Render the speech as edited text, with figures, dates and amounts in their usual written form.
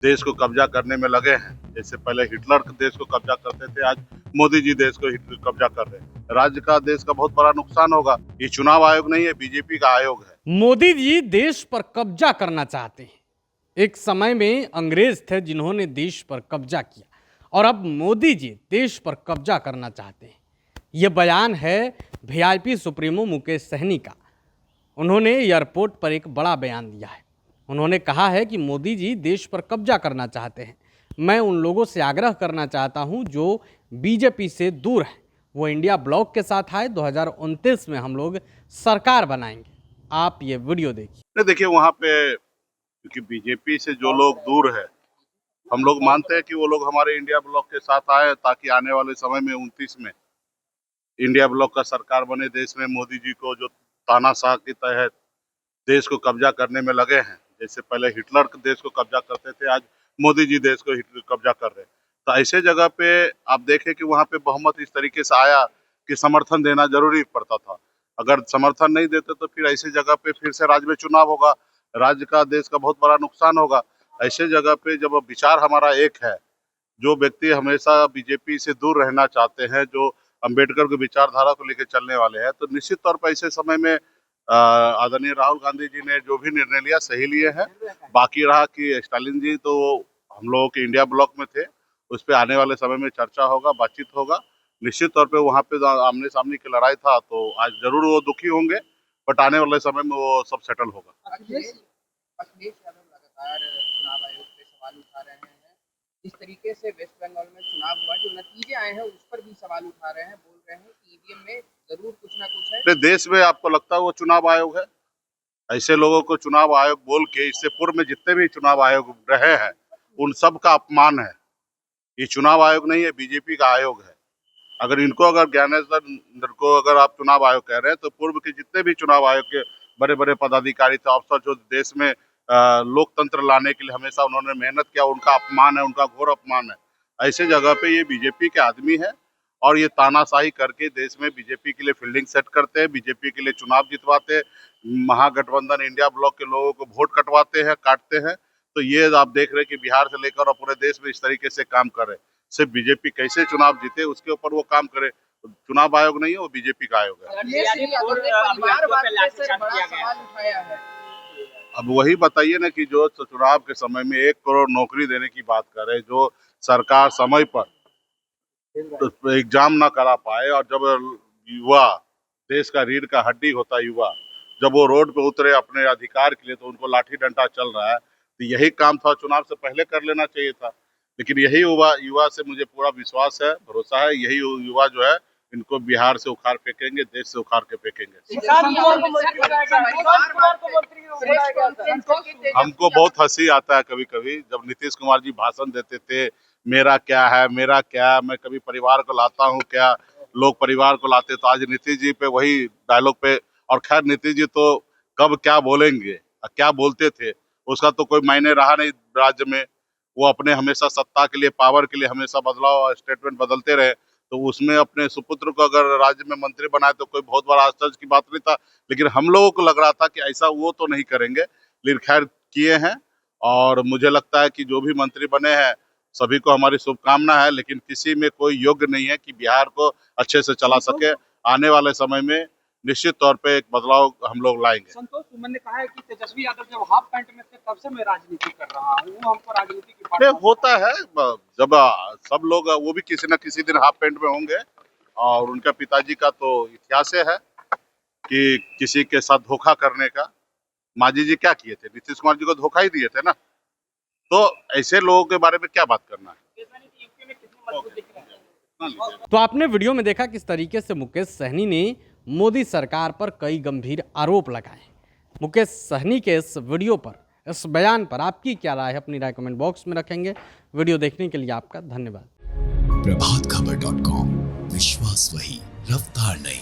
देश को कब्जा करने में लगे हैं। जैसे पहले हिटलर देश को कब्जा करते थे, आज मोदी जी देश को कब्जा कर रहे हैं। राज्य का, देश का बहुत बड़ा नुकसान होगा। ये चुनाव आयोग नहीं है, बीजेपी का आयोग है। मोदी जी देश पर कब्जा करना चाहते हैं। एक समय में अंग्रेज थे जिन्होंने देश पर कब्जा किया, और अब मोदी जी देश पर कब्जा करना चाहते हैं। यह बयान है वीआईपी सुप्रीमो मुकेश सहनी का। उन्होंने एयरपोर्ट पर एक बड़ा बयान दिया है। उन्होंने कहा है कि मोदी जी देश पर कब्जा करना चाहते हैं। मैं उन लोगों से आग्रह करना चाहता हूं जो बीजेपी से दूर हैं, वो इंडिया ब्लॉक के साथ आए। 2029 में हम लोग सरकार बनाएंगे। आप ये वीडियो देखिए। देखिए, वहाँ पे क्योंकि बीजेपी से जो लोग दूर है, हम लोग मानते हैं कि वो लोग हमारे इंडिया ब्लॉक के साथ आए, ताकि आने वाले समय में 29 में इंडिया ब्लॉक का सरकार बने। देश में मोदी जी को जो तानाशाह के तहत देश को कब्जा करने में लगे हैं, जैसे पहले हिटलर देश को कब्जा करते थे, आज मोदी जी देश को कब्जा कर रहे हैं। तो ऐसे जगह पे आप देखें कि वहाँ पे बहुमत इस तरीके से आया कि समर्थन देना जरूरी पड़ता था। अगर समर्थन नहीं देते तो फिर ऐसी जगह पे फिर से राज्य में चुनाव होगा, राज्य का, देश का बहुत बड़ा नुकसान होगा। ऐसे जगह पे जब विचार हमारा एक है, जो व्यक्ति हमेशा बीजेपी से दूर रहना चाहते हैं, जो अंबेडकर की विचारधारा को लेकर चलने वाले हैं, तो निश्चित तौर पर ऐसे समय में आदरणीय राहुल गांधी जी ने जो भी निर्णय लिया सही लिए हैं। बाकी रहा कि स्टालिन जी तो हम लोगों के इंडिया ब्लॉक में थे, उस पर आने वाले समय में चर्चा होगा, बातचीत होगा। निश्चित तौर पे वहाँ पे आमने सामने की लड़ाई था, तो आज जरूर वो दुखी होंगे, बट आने वाले समय में वो सब सेटल होगा। अखिलेश यादव लगातार चुनाव आयोग पे सवाल उठा रहे हैं। इस तरीके से वेस्ट बंगाल में चुनाव हुआ, जो नतीजे आए हैं उस पर भी सवाल उठा रहे हैं, बोल रहे हैं कि ईवीएम में जरूर कुछ ना कुछ है। देश में आपको लगता है वो चुनाव आयोग है? ऐसे लोगों को चुनाव आयोग बोल के, इससे पूर्व में जितने भी चुनाव आयोग रहे हैं उन सब का अपमान है। ये चुनाव आयोग नहीं है, बीजेपी का आयोग है। अगर इनको, अगर ज्ञानेश्वर को अगर आप चुनाव आयोग कह रहे हैं, तो पूर्व के जितने भी चुनाव आयोग के बड़े बड़े पदाधिकारी थे, अफसर, जो देश में लोकतंत्र लाने के लिए हमेशा उन्होंने मेहनत किया, उनका अपमान है, उनका घोर अपमान है। ऐसे जगह पे ये बीजेपी के आदमी है, और ये तानाशाही करके देश में बीजेपी के लिए फील्डिंग सेट करते हैं, बीजेपी के लिए चुनाव जितवाते हैं, महागठबंधन इंडिया ब्लॉक के लोगों को वोट कटवाते हैं, काटते हैं। तो ये आप देख रहे हैं कि बिहार से लेकर और पूरे देश में इस तरीके से काम कर रहे हैं। सिर्फ बीजेपी कैसे चुनाव जीते उसके ऊपर वो काम करे। तो चुनाव आयोग नहीं है, वो बीजेपी का आयोग है। अब वही बताइए ना कि जो चुनाव के समय में 1 करोड़ नौकरी देने की बात करे, जो सरकार समय पर तो एग्जाम ना करा पाए, और जब युवा, देश का रीढ़ का हड्डी होता है युवा, जब वो रोड पे उतरे अपने अधिकार के लिए, तो उनको लाठी डंडा चल रहा है। तो यही काम था, चुनाव से पहले कर लेना चाहिए था। लेकिन यही युवा से मुझे पूरा विश्वास है, भरोसा है, यही युवा जो है इनको बिहार से उखाड़ फेंकेंगे, देश से उखाड़ के फेंकेंगे। हमको बहुत हंसी आता है कभी कभी, जब नीतीश कुमार जी भाषण देते थे, मेरा क्या है, मेरा क्या, मैं कभी परिवार को लाता हूँ क्या, लोग परिवार को लाते, तो आज नीतीश जी पे वही डायलॉग पे। और खैर, नीतीश जी तो कब क्या बोलेंगे, क्या बोलते थे, उसका तो कोई मायने रहा नहीं राज्य में। वो अपने हमेशा सत्ता के लिए, पावर के लिए हमेशा बदलाव, स्टेटमेंट बदलते रहे। तो उसमें अपने सुपुत्र को अगर राज्य में मंत्री बनाए तो कोई बहुत बड़ा आश्चर्य की बात नहीं था। लेकिन हम लोगों को लग रहा था कि ऐसा वो तो नहीं करेंगे, लेकिन खैर किए हैं। और मुझे लगता है कि जो भी मंत्री बने हैं सभी को हमारी शुभकामना है, लेकिन किसी में कोई योग्य नहीं है कि बिहार को अच्छे से चला सके। आने वाले समय में निश्चित तौर पे एक बदलाव हम लोग लाएंगे। संतोष सुमन ने कहा है कि तेजस्वी यादव जब हाफ पैंट में थे तब से मैं राजनीति कर रहा हूँ, वो हमको राजनीति की होता है। जब सब लोग, वो भी किसी न किसी दिन हाफ पैंट में होंगे। और उनका पिताजी का तो इतिहास है कि किसी के साथ धोखा करने का। मांझी जी क्या किए थे, नीतीश कुमार जी को धोखा ही दिए थे ना। तो ऐसे लोगों के बारे में क्या बात करना है। तो आपने वीडियो में देखा किस तरीके से मुकेश सहनी ने मोदी सरकार पर कई गंभीर आरोप लगाए। मुकेश सहनी के इस वीडियो पर, इस बयान पर आपकी क्या राय है, अपनी राय कमेंट बॉक्स में रखेंगे। वीडियो देखने के लिए आपका धन्यवाद। प्रभातखबर.com, विश्वास वही, रफ्तार नहीं।